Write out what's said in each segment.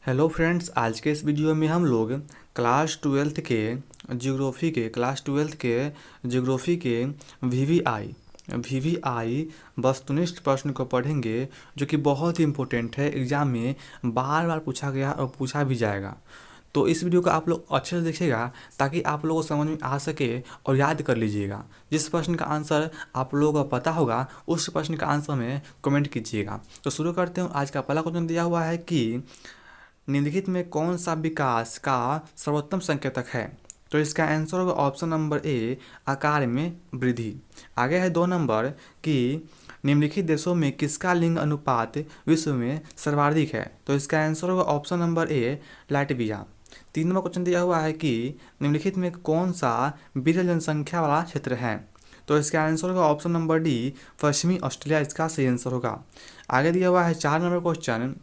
Hello friends, आज के इस वीडियो में हम लोग क्लास ट्वेल्थ के ज्योग्राफी के वीवीआई वस्तुनिष्ठ प्रश्न को पढ़ेंगे, जो कि बहुत ही इम्पोर्टेंट है। एग्जाम में बार बार पूछा गया और पूछा भी जाएगा। तो इस वीडियो को आप लोग अच्छे से देखिएगा ताकि आप लोगों को समझ में आ सके और याद कर लीजिएगा। जिस प्रश्न का आंसर आप लोगों को पता होगा उस प्रश्न का आंसर में कमेंट कीजिएगा। तो शुरू करते हैं। आज का पहला क्वेश्चन दिया हुआ है कि निम्नलिखित में कौन सा विकास का सर्वोत्तम संकेतक है। तो इसका आंसर होगा ऑप्शन नंबर ए, आकार में वृद्धि। आगे है 2 नंबर कि निम्नलिखित देशों में किसका लिंग अनुपात विश्व में सर्वाधिक है। तो इसका आंसर होगा option number A, Latvia. 3 number question दिया हुआ है कि निम्नलिखित में कौन सा विरल जनसंख्या वाला क्षेत्र है। तो इसका आंसर होगा ऑप्शन नंबर डी, पश्चिमी ऑस्ट्रेलिया इसका सही आंसर होगा। आगे दिया हुआ है 4 नंबर क्वेश्चन,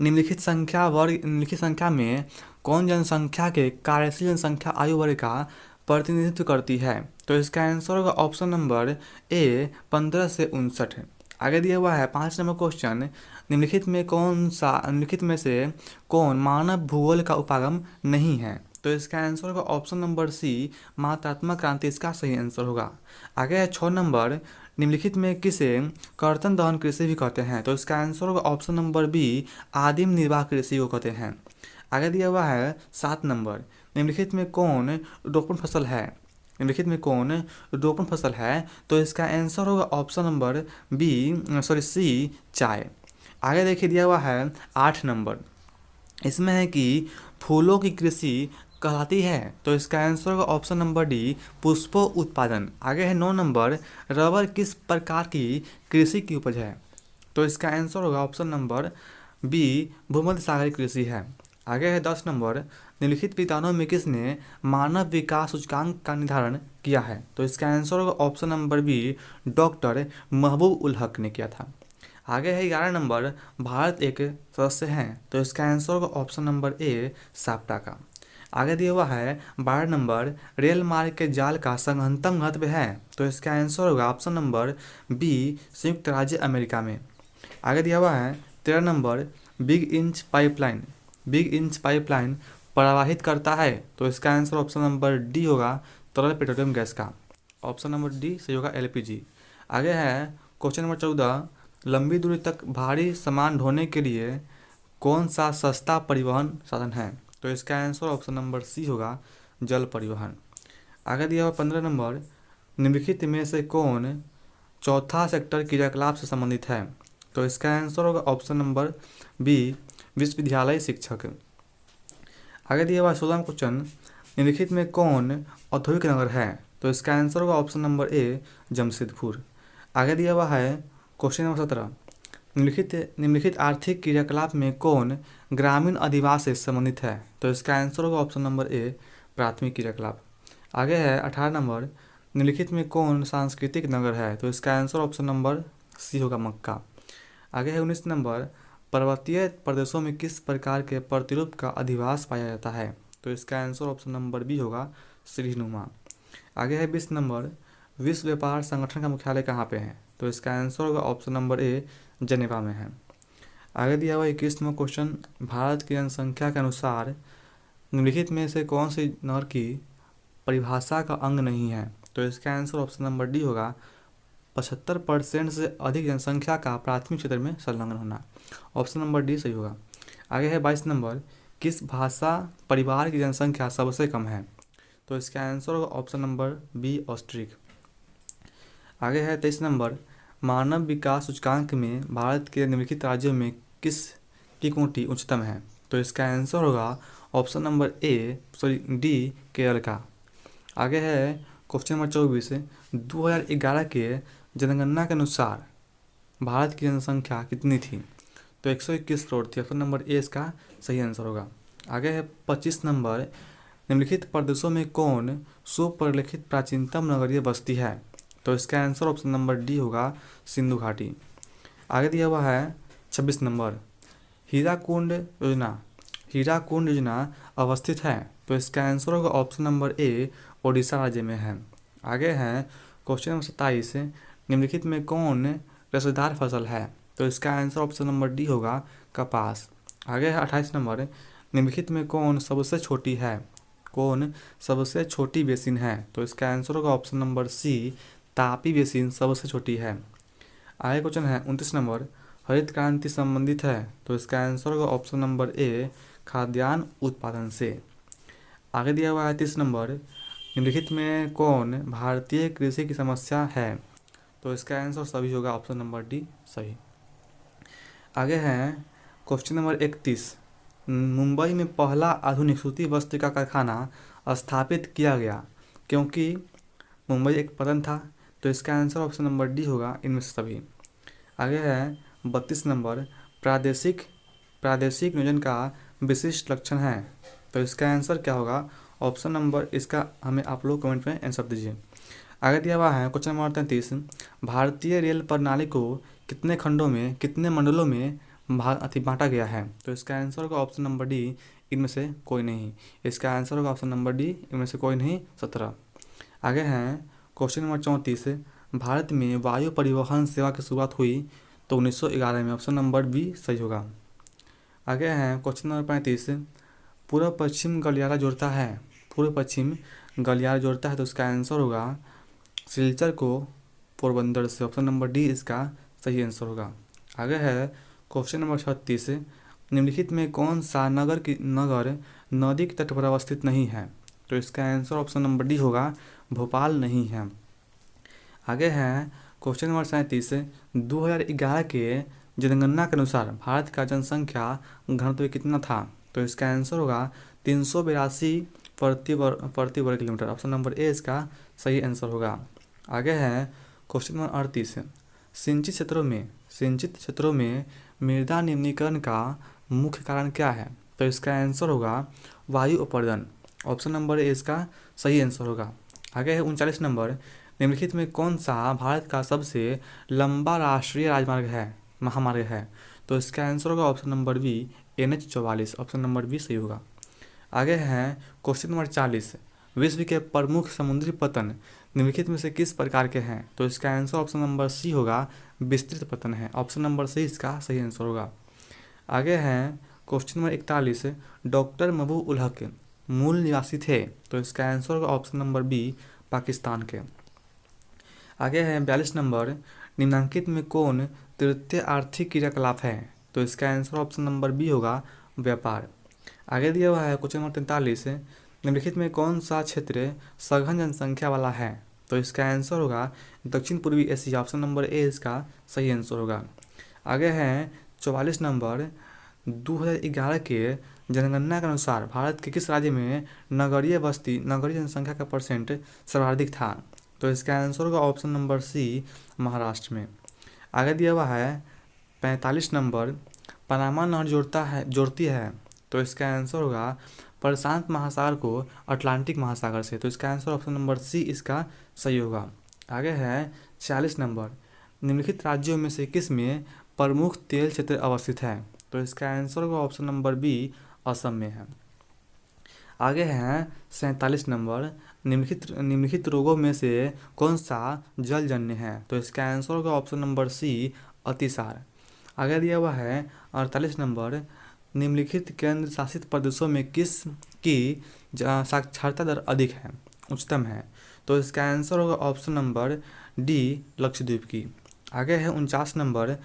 निम्नलिखित संख्या में कौन जनसंख्या के कार्यशील जनसंख्या आयु वर्ग का प्रतिनिधित्व करती है। तो इसका आंसर होगा ऑप्शन नंबर ए, 15 से 59। आगे दिया हुआ है 5 नंबर क्वेश्चन, निम्नलिखित में से कौन मानव भूगोल का उपागम नहीं है। तो इसका आंसर होगा ऑप्शन नंबर सी, मात्रात्मक क्रांति इसका सही आंसर होगा। आगे है 6 नंबर, निम्नलिखित में किसे कर्तन दहन कृषि भी कहते हैं। तो इसका आंसर होगा ऑप्शन नंबर बी, आदिम निर्वाह कृषि को कहते हैं। आगे दिया हुआ है 7 नंबर, निम्नलिखित में कौन रोपण फसल है। तो इसका आंसर होगा ऑप्शन नंबर सी, चाय। आगे देखिए दिया हुआ है 8 नंबर, इसमें है कि फूलों की कृषि कहलाती है। तो इसका आंसर होगा ऑप्शन नंबर डी, पुष्पों उत्पादन। आगे है 9 नंबर, रबर किस प्रकार की कृषि की उपज है। तो इसका आंसर होगा ऑप्शन नंबर बी, भूमध्य सागरीय कृषि है। आगे है 10 नंबर, निम्नलिखित विद्वानों में किसने मानव विकास सूचकांक का निर्धारण किया है। तो इसका आंसर होगा ऑप्शन नंबर बी, डॉक्टर महबूब उल हक ने किया था। आगे है 11 नंबर, भारत एक सदस्य है। तो इसका आंसर होगा ऑप्शन नंबर ए, साप्टा का। आगे दिया हुआ है 12 नंबर, रेल मार्ग के जाल का संघनतम घनत्व है। तो इसका आंसर होगा ऑप्शन नंबर बी, संयुक्त राज्य अमेरिका में। आगे दिया हुआ है 13 नंबर, बिग इंच पाइपलाइन प्रवाहित करता है। तो इसका आंसर ऑप्शन नंबर डी होगा, तरल पेट्रोलियम गैस का। ऑप्शन नंबर डी सही होगा, एलपीजी। आगे है क्वेश्चन नंबर 14, लंबी दूरी तक भारी सामान ढोने के लिए कौन सा सस्ता परिवहन साधन है। तो इसका आंसर ऑप्शन नंबर सी होगा, जल परिवहन। आगे दिया हुआ 15 नंबर, निम्नलिखित में से कौन चौथा सेक्टर क्रियाकलाप से संबंधित है। तो इसका आंसर होगा ऑप्शन नंबर बी, विश्वविद्यालय शिक्षक। आगे दिया हुआ 16वां क्वेश्चन, निम्नलिखित में कौन औद्योगिक नगर है। तो इसका आंसर होगा ऑप्शन नंबर ए, जमशेदपुर। आगे दिया हुआ है क्वेश्चन नंबर 17, निम्नलिखित आर्थिक क्रियाकलाप में कौन ग्रामीण अधिवास से संबंधित है। तो इसका आंसर होगा ऑप्शन नंबर ए, प्राथमिक क्रियाकलाप। आगे है 18 नंबर, निम्नलिखित में कौन सांस्कृतिक नगर है। तो इसका आंसर ऑप्शन नंबर सी होगा, मक्का। आगे है 19 नंबर, पर्वतीय प्रदेशों में किस प्रकार के प्रतिरूप का अधिवास पाया जाता है। तो इसका आंसर ऑप्शन नंबर बी होगा, सीढ़ीनुमा। आगे है 20 नंबर, विश्व व्यापार संगठन का मुख्यालय कहाँ पे है। तो इसका आंसर होगा ऑप्शन नंबर ए, जेनेवा में है। आगे दिया हुआ 21वां क्वेश्चन, भारत की जनसंख्या के अनुसार निम्नलिखित में से कौन सी नगर की परिभाषा का अंग नहीं है। तो इसका आंसर ऑप्शन नंबर डी होगा, 75% से अधिक जनसंख्या का प्राथमिक क्षेत्र में संलग्न होना। ऑप्शन नंबर डी सही होगा। आगे है 22 नंबर, किस भाषा परिवार की जनसंख्या सबसे कम है। तो इसका आंसर होगा ऑप्शन नंबर बी, ऑस्ट्रिक। आगे है 23 नंबर, मानव विकास सूचकांक में भारत के निम्नलिखित राज्यों में किस की कोटि उच्चतम है। तो इसका आंसर होगा ऑप्शन नंबर डी, केरल का। आगे है क्वेश्चन नंबर 24, 2011 के जनगणना के अनुसार भारत की जनसंख्या कितनी थी। तो 121 करोड़ थी। ऑप्शन नंबर ए इसका सही आंसर होगा। आगे है 25 नंबर, निम्नलिखित प्रदेशों में कौन सुपरिलिखित प्राचीनतम नगरीय बस्ती है। तो इसका आंसर ऑप्शन नंबर डी होगा, सिंधु घाटी। आगे दिया हुआ है 26 नंबर, हीराकुंड योजना अवस्थित है। तो इसका आंसर होगा ऑप्शन नंबर ए, ओडिशा राज्य में है। आगे है क्वेश्चन नंबर 27, निम्नलिखित में कौन रेशेदार फसल है। तो इसका आंसर ऑप्शन नंबर डी होगा, कपास। आगे है 28 नंबर, निम्नलिखित में कौन सबसे छोटी है, कौन सबसे छोटी बेसिन है? तो इसका आंसर होगा option number C, Tapi basin सबसे छोटी है। आगे क्वेश्चन है 29 नंबर, हरित क्रांति संबंधित है? तो इसका आंसर होगा ऑप्शन नंबर ए, खाद्यान्न उत्पादन से। आगे दिया हुआ है 30 नंबर, निम्नलिखित में कौन भारतीय कृषि की समस्या है? तो इसका आंसर सभी होगा ऑप्शन नंबर डी सही। आगे है क्वेश्चन नंबर 31, मुंबई में पहला आधुनिक सूती वस्त्र का कारखाना स्थापित किया गया क्योंकि मुंबई एक पतन था। तो इसका आंसर ऑप्शन नंबर डी होगा इनमें से सभी। आगे है 32 नंबर, प्रादेशिक प्रादेशिक नियोजन का विशिष्ट लक्षण है? तो इसका आंसर क्या होगा? ऑप्शन नंबर इसका हमें आप लोग कमेंट में आंसर दीजिए। आगे दिया हुआ है क्वेश्चन नंबर 33, भारतीय रेल प्रणाली को कितने खंडों में, कितने मंडलों में बांटा गया है? तो इसका आंसर होगा ऑप्शन नंबर डी, इनमें से कोई नहीं। इसका आंसर होगा ऑप्शन नंबर डी, इनमें से कोई नहीं, 17। आगे हैं क्वेश्चन नंबर 34, भारत में वायु परिवहन सेवा की शुरुआत हुई? तो 1911 में, ऑप्शन नंबर बी सही होगा। आगे हैं क्वेश्चन नंबर 35, पूर्व पश्चिम गलियारा जोड़ता है, पूर्व पश्चिम गलियारा जोड़ता है? तो इसका आंसर होगा सिलचर को पोरबंदर से, ऑप्शन नंबर डी इसका सही आंसर होगा। आगे है क्वेश्चन नंबर 36, निम्नलिखित में कौन सा नगर नदी के तट पर अवस्थित नहीं है? तो इसका आंसर ऑप्शन नंबर डी होगा, भोपाल नहीं है। आगे है क्वेश्चन नंबर 37, 2011 के जनगणना के अनुसार भारत का जनसंख्या घनत्व कितना था? तो इसका आंसर होगा 382 प्रति वर्ग किलोमीटर, ऑप्शन नंबर ए इसका सही आंसर होगा। आगे है क्वेश्चन नंबर 38, सिंचित क्षेत्रों में मृदा निम्नीकरण का मुख्य कारण क्या है? तो इसका आंसर होगा वायु अपर्दन, ऑप्शन नंबर ए इसका सही आंसर होगा। आगे है 39 नंबर, निम्नलिखित में कौन सा भारत का सबसे लंबा राष्ट्रीय राजमार्ग है, महामार्ग है? तो इसका आंसर होगा option number B, NH-44, option number B सही होगा। आगे हैं क्वेश्चन नंबर 40, विश्व के प्रमुख समुद्री पतन निम्नलिखित में से किस प्रकार के हैं? तो इसका आंसर ऑप्शन नंबर सी होगा, विस्तृत पतन है, ऑप्शन नंबर सी इसका सही आंसर होगा। आगे हैं क्वेश्चन नंबर 41, डॉक्टर महबूब उल हक मूल निवासी थे? तो इसका आंसर होगा ऑप्शन नंबर बी, पाकिस्तान के। आगे है 42 नंबर, निम्नलिखित में कौन तृतीय आर्थिक क्रियाकलाप है? तो इसका आंसर ऑप्शन नंबर बी होगा, व्यापार। आगे दिया हुआ है क्वेश्चन नंबर 43, निम्नलिखित में कौन सा क्षेत्र सघन जनसंख्या वाला है? तो इसका आंसर होगा दक्षिण पूर्वी एशिया, ऑप्शन नंबर ए इसका सही आंसर होगा। आगे है 44 नंबर, 2011 के जनगणना के अनुसार भारत के किस राज्य में नगरीय जनसंख्या का परसेंट सर्वाधिक था? तो इसका आंसर होगा ऑप्शन नंबर सी, महाराष्ट्र में। आगे दिया हुआ है 45 नंबर, पनामा नहर जोड़ती है? तो इसका आंसर होगा प्रशांत महासागर को अटलांटिक महासागर से, तो इसका आंसर ऑप्शन नंबर सी इसका सही होगा। आगे है 46 नंबर, निम्नलिखित राज्यों में से किस में प्रमुख तेल क्षेत्र अवस्थित है? तो इसका आंसर होगा ऑप्शन नंबर बी, असम में है। आगे हैं 47 नंबर, निम्नलिखित रोगों में से कौन सा जलजन्य है? तो इसका आंसर होगा ऑप्शन नंबर सी, अतिसार। आगे दिया हुआ है 48 नंबर, निम्नलिखित केंद्र शासित प्रदेशों में किस की साक्षरता दर अधिक है, उच्चतम है? तो इसका आंसर होगा ऑप्शन नंबर डी, लक्षद्वीप की। आगे है 49 नंबर,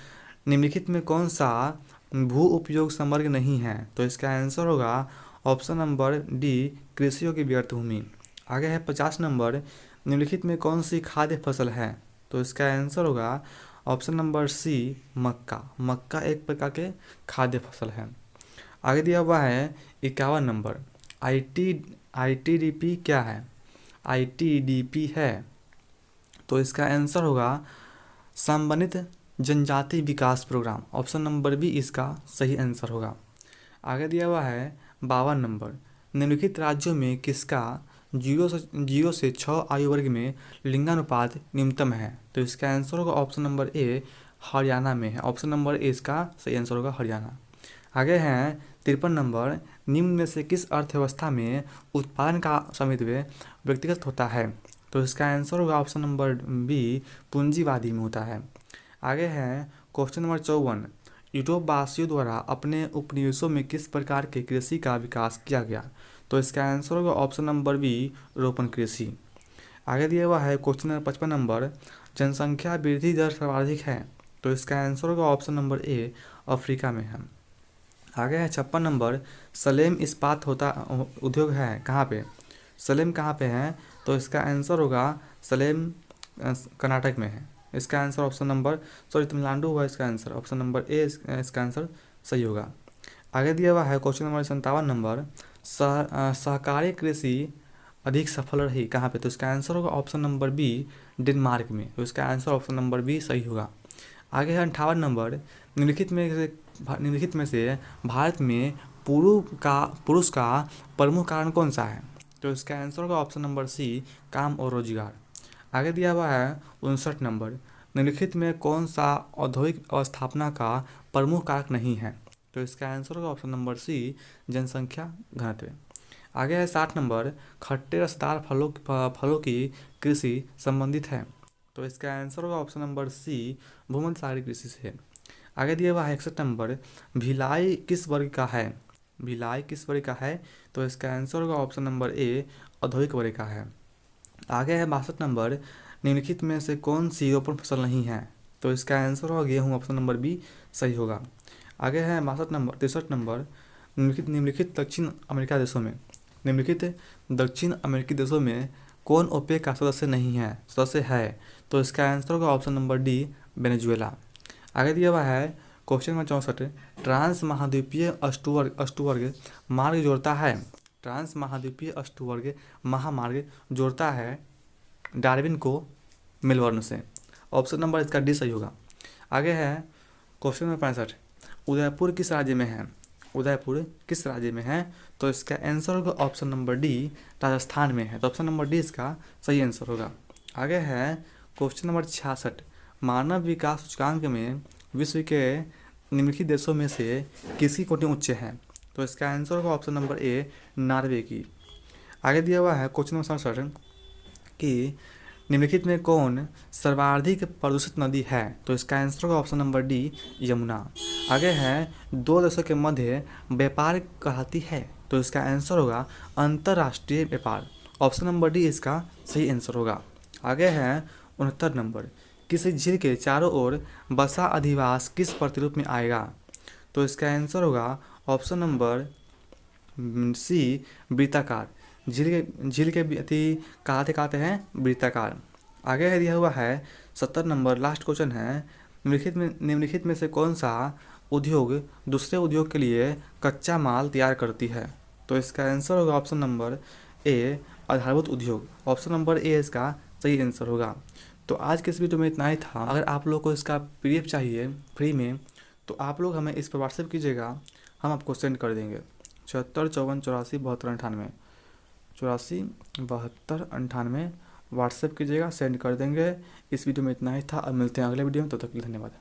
निम्नलिखित में कौन सा भू उपयोग समवर्ग नहीं है? तो इसका आंसर होगा ऑप्शन नंबर डी, कृषि योग्य व्यर्थ भूमि। आगे है 50 नंबर, निम्नलिखित में कौन सी खाद्य फसल है? तो इसका आंसर होगा ऑप्शन नंबर सी, मक्का। मक्का एक प्रकार के खाद्य फसल है। आगे दिया हुआ है 51 नंबर, ITDP क्या है? ITDP है तो इसका आंसर होगा समन्वित जनजाति विकास प्रोग्राम, ऑप्शन नंबर बी इसका सही आंसर होगा। आगे दिया हुआ है 52 नंबर, निम्नलिखित राज्यों में किसका 0 से 6 आयु वर्ग में लिंगानुपात न्यूनतम है? तो इसका आंसर होगा ऑप्शन नंबर ए, हरियाणा में है, ऑप्शन नंबर ए इसका सही आंसर होगा, हरियाणा। आगे हैं 53 नंबर, निम्न में से किस अर्थव्यवस्था में उत्पादन का स्वामित्व व्यक्तिगत होता है? तो इसका आंसर होगा ऑप्शन नंबर बी, पूंजीवादी में होता है। आगे है क्वेश्चन नंबर 54, यूरोपवासियों द्वारा अपने उपनिवेशों में किस प्रकार के कृषि का विकास किया गया? तो इसका आंसर होगा ऑप्शन नंबर बी, रोपण कृषि। आगे दिया हुआ है क्वेश्चन नंबर 55 जनसंख्या वृद्धि दर सर्वाधिक है, तो इसका आंसर होगा ऑप्शन नंबर ए, अफ्रीका में है। आगे है 56 सलेम इस्पात होता उद्योग है कहाँ पे? सलेम कहाँ पे है? तो इसका आंसर होगा सलेम कर्नाटक में है। इसका आंसर ऑप्शन नंबर तमिलनाडु हुआ इसका आंसर, ऑप्शन नंबर ए इसका आंसर सही होगा। आगे दिया हुआ है क्वेश्चन नंबर 57 सहकारी कृषि अधिक सफल रही कहाँ पे? तो इसका आंसर होगा ऑप्शन नंबर बी, डेनमार्क में। तो इसका आंसर ऑप्शन नंबर बी सही होगा। आगे है 58 निम्नलिखित में से भारत में पुरुष का प्रमुख कारण कौन सा है? तो इसका आंसर होगा ऑप्शन नंबर सी, काम और रोजगार। आगे दिया हुआ है 59 निम्नलिखित में कौन सा औद्योगिक अवस्थापना का प्रमुख कारक नहीं है? तो इसका आंसर होगा ऑप्शन नंबर सी, जनसंख्या घनत्व। आगे है 60 खट्टे रसदार फलों की कृषि संबंधित है, तो इसका आंसर होगा ऑप्शन नंबर सी, भूमध्य सागरीय कृषि से। आगे दिया हुआ है 61 भिलाई किस वर्ग का है? भिलाई किस वर्ग का है? तो इसका आंसर होगा ऑप्शन नंबर ए, औद्योगिक वर्ग का है। आगे है 62 निम्नलिखित में से कौन सी रोपण फसल नहीं है? तो इसका आंसर होगा गेहूँ, ऑप्शन नंबर बी सही होगा। आगे है 63 निम्नलिखित दक्षिण अमेरिकी देशों में कौन ओपेक का सदस्य है? तो इसका आंसर होगा ऑप्शन नंबर डी, वेनेजुएला। आगे दिया हुआ है क्वेश्चन नंबर 64 ट्रांस महाद्वीपीय अष्टवर्ग मार्ग जोड़ता है, ट्रांस महाद्वीपीय अष्टवर्ग महामार्ग जोड़ता है डार्विन को मेलबर्न से, ऑप्शन नंबर इसका डी सही होगा। आगे है क्वेश्चन नंबर 65 उदयपुर किस राज्य में है? उदयपुर किस राज्य में है? तो इसका आंसर होगा ऑप्शन नंबर डी, राजस्थान में है। तो ऑप्शन नंबर डी इसका सही आंसर होगा। आगे है क्वेश्चन नंबर 66 मानव विकास सूचकांक में विश्व के निम्नलिखित देशों में से किसकी कोटि उच्च है? तो इसका आंसर होगा ऑप्शन नंबर ए, नॉर्वे की। आगे दिया हुआ है क्वेश्चन नंबर 67 कि निम्नलिखित में कौन सर्वाधिक प्रदूषित नदी है? तो इसका आंसर होगा ऑप्शन नंबर डी, यमुना। आगे है दो देशों के मध्य व्यापार कहलाती है, तो इसका आंसर होगा अंतर्राष्ट्रीय व्यापार, ऑप्शन नंबर डी इसका सही आंसर होगा। आगे है 69 किसी झील के चारों ओर बसा अधिवास किस प्रतिरूप में आएगा? तो इसका आंसर होगा ऑप्शन नंबर सी, वृत्ताकार। झील के अति कहते हैं वृत्ताकार। आगे है दिया हुआ है 70 लास्ट क्वेश्चन है निम्नलिखित में से कौन सा उद्योग दूसरे उद्योग के लिए कच्चा माल तैयार करती है? तो इसका आंसर होगा ऑप्शन नंबर ए, आधारभूत उद्योग, ऑप्शन नंबर ए इसका सही आंसर होगा। तो आज के इस वीडियो में इतना ही था। अगर आप लोग को इसका PDF चाहिए फ्री में तो आप लोग हमें इस पर व्हाट्सएप कीजिएगा, हम आपको सेंड कर देंगे 7654 84 72 98 व्हाट्सएप कीजिएगा, सेंड कर देंगे। इस वीडियो में इतना ही था, अब मिलते हैं अगले वीडियो में, तब तक के लिए धन्यवाद।